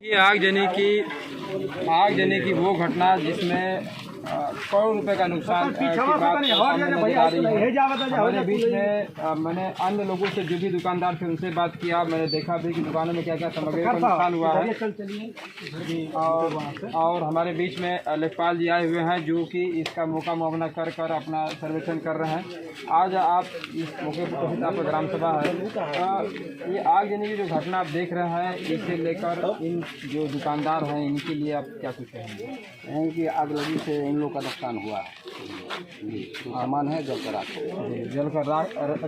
ये आग जने की वो घटना जिसमें करोड़ रुपए का नुकसान की बात सामने नजर आ रही है। हमारे बीच में मैंने अन्य लोगों से जो भी दुकानदार थे उनसे बात किया। मैंने देखा भी कि दुकानों में क्या क्या सामग्री का नुकसान हुआ है। और हमारे बीच में लेखपाल जी आए हुए हैं जो कि इसका मौका मुआवजा कर अपना सर्वेक्षण कर रहे हैं। आज आप इस मौके पर उपस्थित आपका ग्राम सभा है। ये आग जने की जो घटना आप देख रहे हैं इसे लेकर इन जो दुकानदार हैं इनके लिए आप क्या कुछ कहेंगे? कि आग लगी से इन लोग का नुकसान हुआ है। सामान है जलकर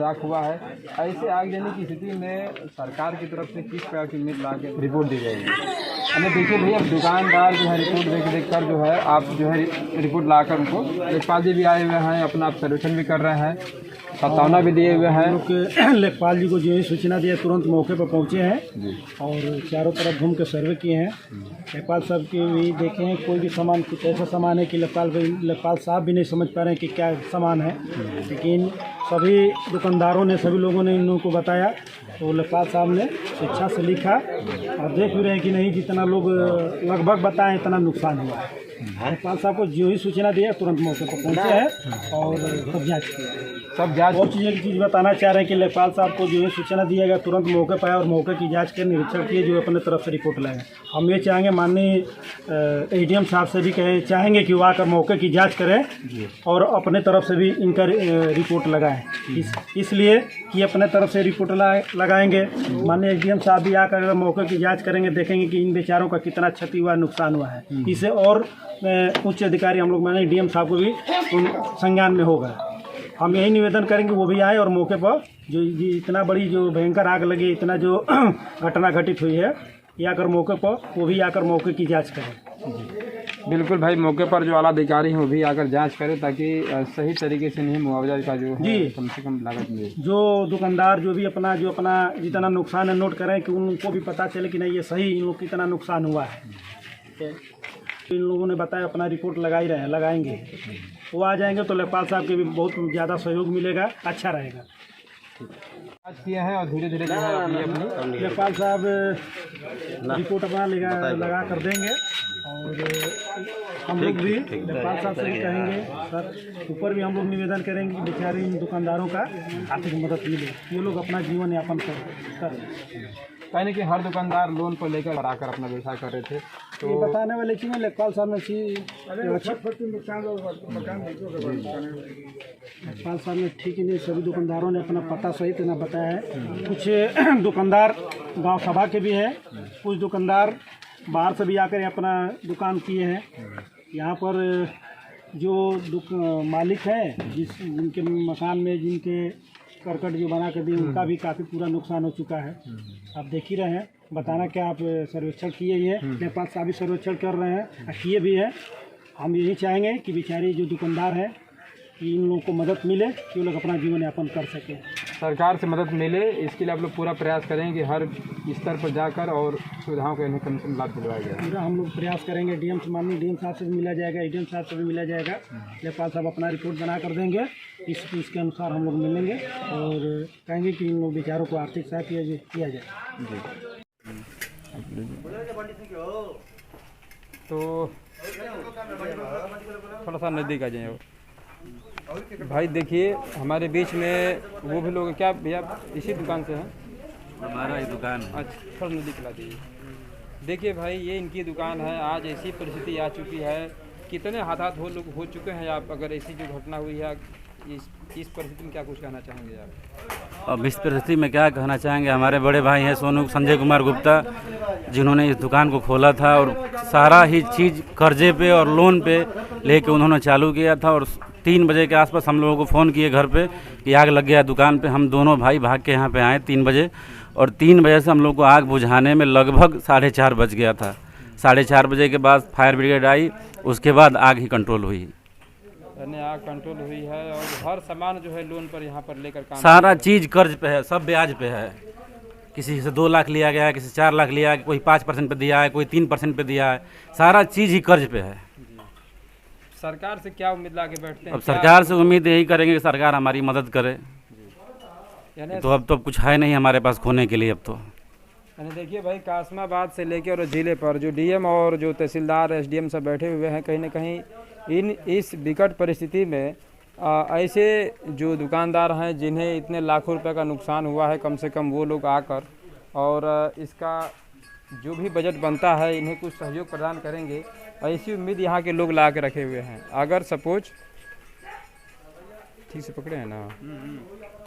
राख हुआ है। ऐसे आग जलने की स्थिति में सरकार की तरफ से किस प्रकार की उम्मीद ला के रिपोर्ट दी जाएगी? हमें देखिए भैया दुकानदार जो है रिपोर्ट देख कर जो है आप जो है रिपोर्ट लाकर उनको लेखपाल जी भी आए हुए हैं, अपना सर्वेक्षण भी कर रहे हैं, प्रस्तावना भी दिए हुए हैं। लेखपाल जी को जो है सूचना दिया तुरंत मौके पर पहुंचे हैं और चारों तरफ घूम के सर्वे किए हैं। लेखपाल साहब के भी देखे हैं कोई भी सामान कुछ ऐसा सामान है कि लेखपाल साहब भी नहीं समझ पा रहे हैं कि क्या सामान है, लेकिन सभी दुकानदारों ने सभी लोगों ने इन लोगों को बताया तो लेखपाल साहब ने शिक्षा से लिखा और देख भी रहे हैं कि नहीं जितना लोग लगभग बताएं इतना नुकसान हुआ है। लेखपाल साहब को जो ही सूचना दिया तुरंत मौके पर पहुंचे हैं और सब जाँच किया। सब जाँच और चीज़ बताना चाह रहे हैं कि लेखपाल साहब को जो है सूचना दिया गया तुरंत मौके पर आए और मौके की जांच के निरीक्षण किए जो अपने तरफ से रिपोर्ट लाए। हम ये चाहेंगे माननीय एडीएम साहब से भी चाहेंगे कि वो आकर मौके की जांच करें और अपने तरफ से भी इनका रिपोर्ट लगाएं। इसलिए कि अपने तरफ से रिपोर्ट लगाएंगे, माननीय एडीएम साहब भी आकर मौके की जाँच करेंगे, देखेंगे कि इन बेचारों का कितना क्षति हुआ, नुकसान हुआ है। इसे और उच्च अधिकारी हम लोग माननीय डीएम साहब को भी संज्ञान में होगा। हम यही निवेदन करेंगे वो भी आए और मौके पर जो इतना बड़ी जो भयंकर आग लगी, इतना जो घटना घटित हुई है, ये आकर मौके पर वो भी आकर मौके की जांच करें। बिल्कुल भाई, मौके पर जो आला अधिकारी हैं वो भी आकर जांच करें ताकि सही तरीके से नहीं मुआवजा का जो है कम से कम लागत मिले। जो दुकानदार जो भी अपना जितना नुकसान है नोट करें कि उनको भी पता चले कि नहीं ये सही इन लोग कितना नुकसान हुआ है। इन लोगों ने बताया अपना रिपोर्ट लगाएंगे, वो आ जाएंगे तो लेखपाल साहब के भी बहुत ज़्यादा सहयोग मिलेगा, अच्छा रहेगा। आज किए हैं और धीरे धीरे जो है अपनी लेखपाल साहब रिपोर्ट अपना लगा कर देंगे और हम लोग भी लेखपाल साहब से भी कहेंगे सर ऊपर भी हम लोग निवेदन करेंगे कि बेचारे इन दुकानदारों का आर्थिक मदद मिले, ये लोग अपना जीवन यापन कर कहने कि हर दुकानदार लोन पर लेकर आकर अपना व्यवसाय कर रहे थे। तो ये बताने वाले चीज़ में लेखपाल साहब ने लेखपाल साहब ने ठीक नहीं सभी दुकानदारों ने अपना पता सहित ना बताया है। कुछ दुकानदार गांव सभा के भी है, कुछ दुकानदार बाहर से भी आकर अपना दुकान किए हैं। यहाँ पर जो मालिक हैं जिनके मकान में जिनके करकट जो बना कर दिए उनका भी काफ़ी पूरा नुकसान हो चुका है। आप देख ही रहे हैं, बताना क्या आप सर्वेक्षण किए ही है, लेखपाल साहब भी सर्वेक्षण कर रहे हैं, किए भी है। हम यही चाहेंगे कि बेचारे जो दुकानदार हैं कि इन लोगों को मदद मिले कि वो लोग अपना जीवन यापन कर सकें, सरकार से मदद मिले। इसके लिए आप लोग पूरा प्रयास करें कि हर स्तर पर जाकर और सुविधाओं को इन्हें कम से कम लाभ दिलवाया जाए। पूरा हम लोग प्रयास करेंगे। डीएम से माननीय डीएम साहब से भी मिला जाएगा, एडीएम साहब से भी मिला जाएगा। लेखपाल साहब अपना रिपोर्ट बना कर देंगे, इसके अनुसार हम लोग मिलेंगे और कहेंगे कि इन लोग बेचारों को आर्थिक सहायता किया जाए। तो थोड़ा सा नज़दीक आ जाए भाई। देखिए हमारे बीच में वो भी लोग क्या भैया इसी दुकान से हैं? हमारा ही दुकान। अच्छा थोड़ा नज़दीक ला दीजिए। देखिए भाई ये इनकी दुकान है। आज ऐसी परिस्थिति आ चुकी है, कितने हादसा हो चुके हैं। आप अगर ऐसी जो घटना हुई है इस परिस्थिति में क्या कुछ कहना चाहेंगे आप? अब इस परिस्थिति में क्या कहना चाहेंगे, हमारे बड़े भाई हैं संजय कुमार गुप्ता, जिन्होंने इस दुकान को खोला था और सारा ही चीज़ कर्जे पे और लोन पे लेके उन्होंने चालू किया था। और 3 बजे के आसपास हम लोगों को फ़ोन किए घर पे कि आग लग गया दुकान पे। हम दोनों भाई भाग के यहाँ पे आए 3 बजे और 3 बजे से हम लोग को आग बुझाने में लगभग 4:30 बज गया था। 4:30 बजे के बाद फायर ब्रिगेड आई, उसके बाद आग ही कंट्रोल हुई। यानी आग कंट्रोल हुई है और हर सामान जो है लोन पर यहाँ पर लेकर काम, सारा चीज़ कर्ज पे है, सब ब्याज पे है। किसी से 2 लाख लिया गया है, किसी 4 लाख लिया है, कोई 5% पे दिया है, कोई 3% पे दिया है, सारा चीज़ ही कर्ज पे है। सरकार से क्या उम्मीद ला के बैठते हैं? अब सरकार से उम्मीद यही करेंगे कि सरकार हमारी मदद करे। तो अब तो कुछ है नहीं हमारे पास खोने के लिए अब तो। यानी देखिए भाई, कासमाबाद से लेकर और ज़िले पर जो डीएम और जो तहसीलदार एसडीएम सब बैठे हुए हैं, कहीं ना कहीं इस विकट परिस्थिति में ऐसे जो दुकानदार हैं जिन्हें इतने लाखों रुपए का नुकसान हुआ है, कम से कम वो लोग आकर और इसका जो भी बजट बनता है इन्हें कुछ सहयोग प्रदान करेंगे, ऐसी उम्मीद यहाँ के लोग ला के रखे हुए हैं। अगर सपोज ठीक से पकड़े हैं ना,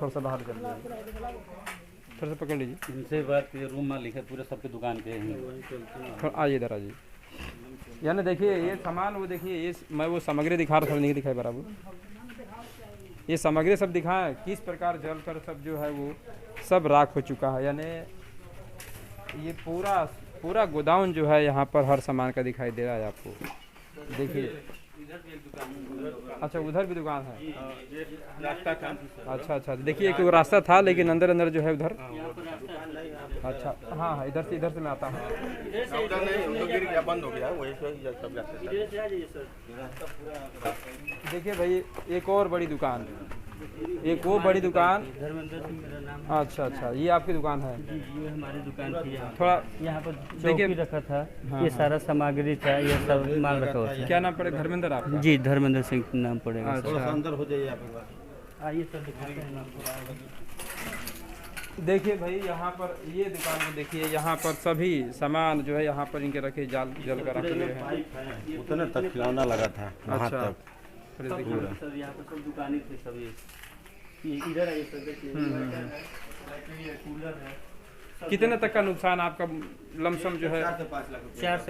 थोड़ा सा बाहर कर लीजिए, थोड़ा सा पकड़ लीजिए, इनसे बात रूम मालिक है पूरे सबके दुकान के हैं। थोड़ा आइए इधर आइए। यानी देखिए ये सामान, वो देखिए ये मैं वो सामग्री दिखा रहा था, नहीं दिखाई बराबर, ये सामग्री सब दिखाएं किस प्रकार जल कर सब जो है वो सब राख हो चुका है। यानी ये पूरा गोदाम जो है यहाँ पर हर सामान का दिखाई दे रहा है आपको। देखिए अच्छा, उधर भी दुकान है, रास्ता था। अच्छा, देखिए एक रास्ता था लेकिन अंदर जो है उधर, अच्छा हाँ, इधर से मैं आता हूँ। बंद हो गया वही देखिए भाई, एक और बड़ी दुकान, एक वो बड़ी दुकान, अच्छा, ये आपकी दुकान है? ये हमारी दुकान थी। थोड़ा यहाँ पर देखिए, चौकी रखा था, हाँ, ये सारा सामग्री था, ये सब माल रखा हुआ था। क्या नाम पड़ेगा? धर्मेंद्र आपका? जी, धर्मेंद्र सिंह नाम पड़ेगा। अच्छा, अंदर हो जाइए आप एक बार। आइए सर, दिखाते हैं आपको। देखिए भाई, यहाँ पर ये दुकान को देखिए, यहाँ पर सभी सामान जो है यहाँ पर इनके रखे जल कर रखे हुए हैं। उतने तक खिलौना लगा था वहाँ अच्छा, तक। फिर देखिए सर यहाँ पर सब दुकानें थी सभी। इधर आइए सर, देखिए कूलर है। कितने तक का नुकसान आपका लमसम जो है? 4 से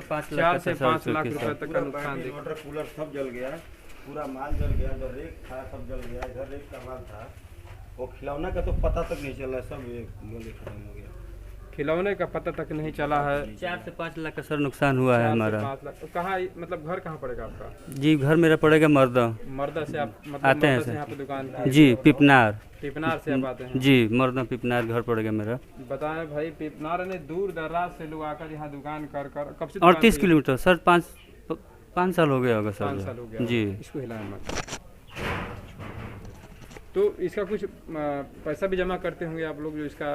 5 4 लाख से 5 लाख रुपए तक का नुकसान देखिए। वाटर कूलर सब जल गया, पूरा माल जल गया, जो रेक था सब जल गया, इधर रेक का माल था, वो खिलौना का तो पता तक नहीं चला, सब एक खत्म हो गया। खिलौने का पता तक नहीं चला है। 4 से 5 लाख का सर नुकसान हुआ है हमारा। 5 लाख कहाँ, मतलब घर कहाँ पड़ेगा आपका? जी, घर मेरा पड़ेगा मर्दा। मर्दा से आप मतलब आते हैं मर्दा से सर। यहाँ पे दुकान की? जी, पिपनार से आप आते हैं? जी, मर्दा पिपनार घर पड़ेगा मेरा। बताएं भाई, पिपनार ने दूर दराज से लोग आकर यहाँ दुकान कर कब से? 38 किलोमीटर सर, 5 साल हो गया होगा सर। 5 साल हो गया जी। इसको हिलाएं मत। तो इसका कुछ पैसा भी जमा करते होंगे आप लोग, जो इसका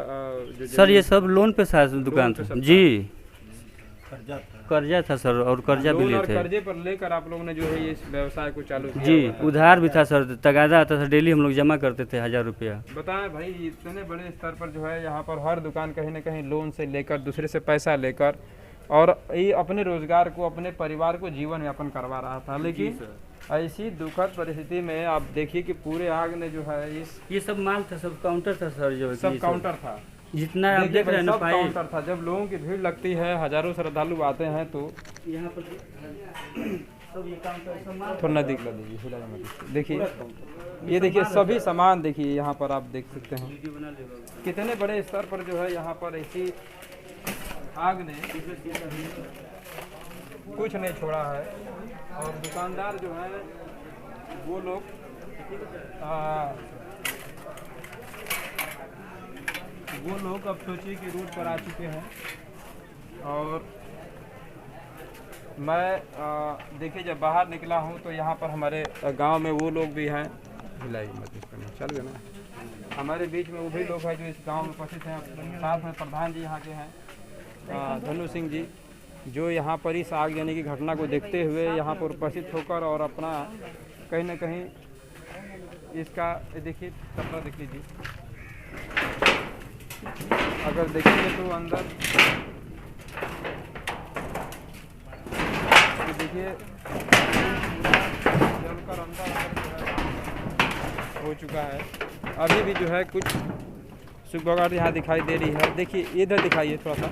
जो सर ये सब लोन पे था दुकान पे था। सब जी, कर्जा था सर, और कर्जा भी लोन लिए और थे। कर्जे पर लेकर आप लोगों ने जो है ये इस व्यवसाय को चालू किया जी, हुआ था। उधार भी था सर, तगादा आता था, डेली हम लोग जमा करते थे 1000 रुपया। बताएं भाई, इतने बड़े स्तर पर जो है यहाँ पर हर दुकान कहीं ना कहीं लोन से लेकर, दूसरे से पैसा लेकर, और ये अपने रोजगार को, अपने परिवार को जीवन यापन करवा रहा था। लेकिन ऐसी दुखद परिस्थिति में आप देखिए कि पूरे आग ने जो है ये सब माल था, सब काउंटर था सर, जो सब काउंटर था, जितना आप देखिए देख रहे हैं भाई, ना सब पाइप। काउंटर था। जब लोगों की भीड़ लगती है, हजारों श्रद्धालु आते हैं तो यहाँ पर सब ये काउंटर सब माल। थोड़ा नजदीक ला दीजिए, हिला मत दीजिए। देखिए ये देखिए सभी सामान, देखिए यहाँ पर आप देख सकते हैं कितने बड़े स्तर पर जो है यहाँ पर ऐसी आग ने कुछ नहीं छोड़ा है। और दुकानदार जो है वो लोग अब सोचिए कि रोड पर आ चुके हैं। और मैं देखिए जब बाहर निकला हूँ तो यहाँ पर हमारे गांव में वो लोग भी हैं, भिलाई मत चल गए ना, हमारे बीच में वो भी लोग हैं जो इस गांव में उपस्थित हैं। साथ में प्रधान जी यहाँ के हैं, धनु सिंह जी, जो यहाँ पर इस आग जाने की घटना को देखते हुए यहाँ पर उपस्थित होकर और अपना कहीं ना कहीं इसका देखिए कपड़ा देख लीजिए, अगर देखेंगे तो अंदर देखिए जलकर अंदर हो चुका है। अभी भी जो है कुछ सुबह यहाँ दिखाई दे रही है। देखिए इधर दिखाइए थोड़ा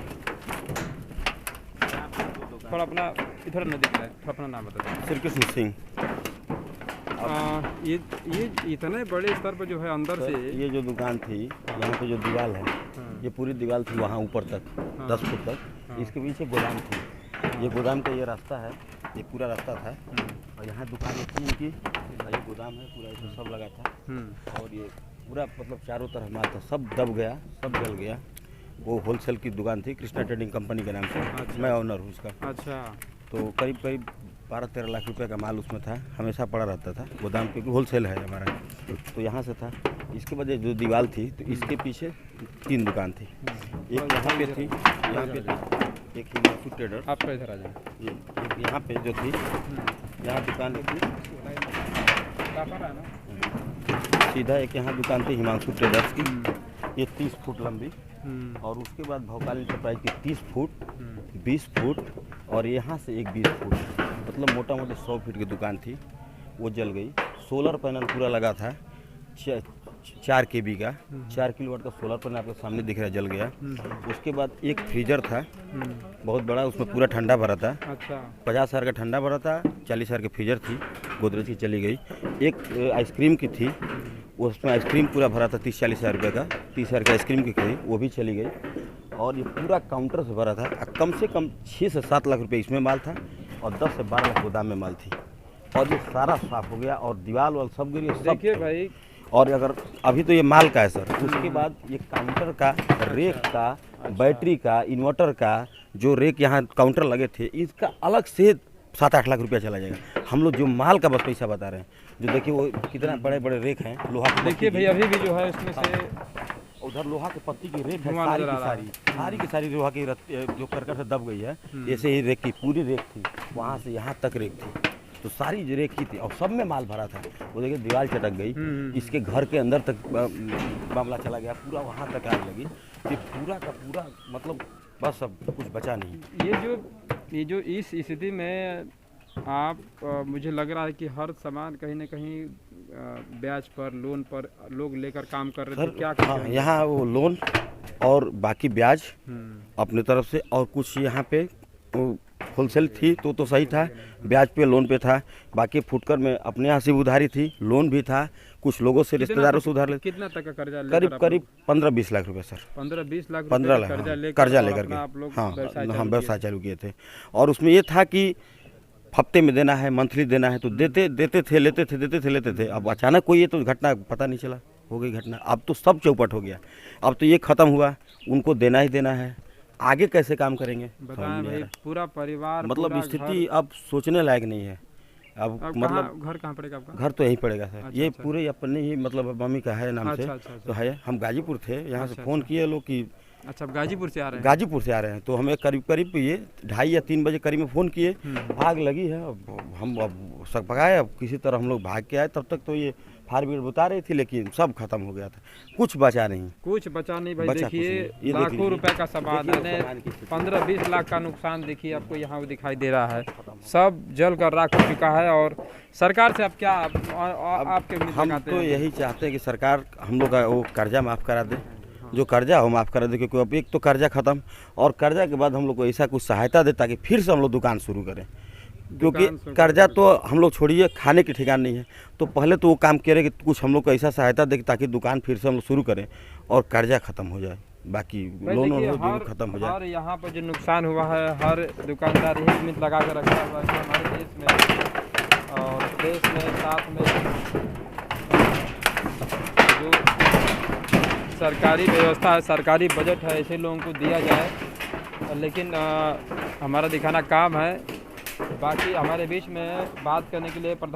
अपना इधर न दिख रहा है, थोड़ा अपना नाम बता। श्री कृष्ण सिंह। ये इतने बड़े स्तर पर जो है अंदर से ये जो दुकान थी, यहाँ पे जो दीवार है, ये पूरी दीवार थी वहाँ ऊपर तक 10 फुट तक। इसके पीछे गोदाम थी, ये गोदाम का ये रास्ता है, ये पूरा रास्ता था, और यहाँ दुकान थी इनकी, ये गोदाम है पूरा, इसमें सब लगा था। और ये पूरा मतलब चारों तरफ माल था, सब दब गया, सब जल गया। वो होलसेल की दुकान थी, कृष्णा ट्रेडिंग कंपनी के नाम से। अच्छा। मैं ऑनर हूँ उसका। अच्छा। तो करीब 12-13 लाख रुपए का माल उसमें था, हमेशा पड़ा रहता था गोदाम पे, होलसेल है हमारा। तो यहाँ से था, इसके बाद ये जो दीवार थी तो इसके पीछे 3 दुकान थी। एक यहाँ पे थी, यहाँ पे थी, एक हिमांशु ट्रेडर। आपका इधर आ जाए। एक यहाँ पे जो थी, यहाँ दुकान थी सीधा। एक यहाँ दुकान थी हिमांशु ट्रेडर्स की, ये 30 फुट लंबी। और उसके बाद भोपाल इंटरप्राइज की 30 फुट, 20 फुट और यहाँ से एक 20 फुट, मतलब मोटा मोटी 100 फीट की दुकान थी, वो जल गई। सोलर पैनल पूरा लगा था 4 kV का, 4 किलोवाट का सोलर पैनल आपके सामने दिख रहा है, जल गया। उसके बाद एक फ्रीजर था बहुत बड़ा, उसमें पूरा ठंडा भरा था। अच्छा। 50,000 का ठंडा भरा था, 40,000 की फ्रीजर थी, गोदरेज की चली गई। एक आइसक्रीम की थी, उसमें आइसक्रीम पूरा भरा था 30-40 हज़ार रुपये का, 30,000 की आइसक्रीम की थी, वो भी चली गई। और ये पूरा काउंटर से भरा था, कम से कम 6 से 7 लाख रुपये इसमें माल था और 10 से 12 लाख गोदाम में माल थी। और ये सारा साफ हो गया और दीवार वाल सब गिरी, सब। देखिए भाई, और अगर अभी तो ये माल का है सर, उसके बाद ये काउंटर का, रेक का, बैटरी का, इन्वर्टर का, जो रेक यहाँ काउंटर लगे थे, इसका अलग से 7-8 लाख रुपया चला जाएगा। हम लोग जो माल का बस पैसा बता रहे हैं, जो देखिए वो कितना बड़े बड़े रेक हैं लोहा के। देखिए भाई, अभी भी जो है इसमें से उधर लोहा के पत्ती की रेक है, धुआं सारी नजर आ की रहा है। सारी की सारी लोहा की जो करकट से दब गई है। ऐसे ही रेक की पूरी रेक थी, वहाँ से यहाँ तक रेक थी, तो सारी जो रेक की थी और सब में माल भरा था। वो देखिए दीवार चटक गई, इसके घर के अंदर तक मामला चला गया, पूरा वहाँ तक आग लगी। ये पूरा का पूरा मतलब बस अब कुछ बचा नहीं। ये जो इस स्थिति में आप मुझे लग रहा है कि हर सामान कहीं ना कहीं ब्याज पर, लोन पर लोग लेकर काम कर रहे थे। क्या हाँ, यहाँ वो लोन और बाकी ब्याज अपने तरफ से, और कुछ यहाँ पे होलसेल थी तो सही था, ब्याज पे लोन पे था। बाकी फुटकर में अपने यहाँ से उधारी थी, लोन भी था, कुछ लोगों से रिश्तेदारों से उधार। कितना तक का कर्जा? करीब 15-20 लाख रुपए सर। 15-20 लाख 15 लाख कर्जा लेकर के आप लोग हाँ व्यवसाय चालू किए थे। और उसमें ये था कि हफ्ते में देना है, मंथली देना है, तो देते थे, लेते थे। अब अचानक कोई ये तो घटना पता नहीं चला, हो गई घटना। अब तो सब चौपट हो गया, अब तो ये ख़त्म हुआ, उनको देना ही देना है, आगे कैसे काम करेंगे बताएं भाई। पूरा परिवार, मतलब स्थिति अब सोचने लायक नहीं है। अब मतलब घर कहाँ पड़ेगा आपका? घर तो यहीं पड़ेगा सर। अच्छा, ये अच्छा। पूरे अपने ही मतलब मम्मी का है नाम से। अच्छा। तो है, हम गाजीपुर थे, यहाँ से अच्छा, फ़ोन किए लोग कि अच्छा, गाजीपुर से आ रहे हैं? गाजीपुर से आ रहे हैं, तो हमें करीब ये 2:30 या 3 बजे करीब में फ़ोन किए, आग लगी है। हम अब सब भगाए, अब किसी तरह हम लोग भाग के आए। तब तक तो ये फायर ब्रिगेड बता रही थी, लेकिन सब खत्म हो गया था, कुछ बचा नहीं भाई। देखिए लाखों रुपए का सामान है, 15-20 लाख का नुकसान देखिए आपको यहाँ वो दिखाई दे रहा है, सब जल कर राख हो चुका है। और सरकार से आप क्या आपके हम तो यही चाहते हैं कि सरकार हम लोग का वो कर्जा माफ़ करा दे, जो कर्जा हो माफ़ करा दे, क्योंकि अब एक तो कर्जा ख़त्म, और कर्जा के बाद हम लोग को ऐसा कुछ सहायता दे ताकि फिर से हम लोग दुकान शुरू करें। क्योंकि कर्जा तो हम लोग छोड़िए, खाने के ठिकान नहीं है, तो पहले तो वो काम करें कि कुछ हम लोग को ऐसा सहायता दे ताकि दुकान फिर से हम लोग शुरू करें और कर्जा ख़त्म हो जाए, बाकी लोन खत्म हो जाए। और यहाँ पर जो नुकसान हुआ है, हर दुकानदार यही उम्मीद लगा कर रखा हुआ है कि हमारे देश में और देश में साथ में जो सरकारी व्यवस्था है, सरकारी बजट है, ऐसे लोगों को दिया जाए। लेकिन हमारा दिखाना काम है। बाकी हमारे बीच में बात करने के लिए प्रधान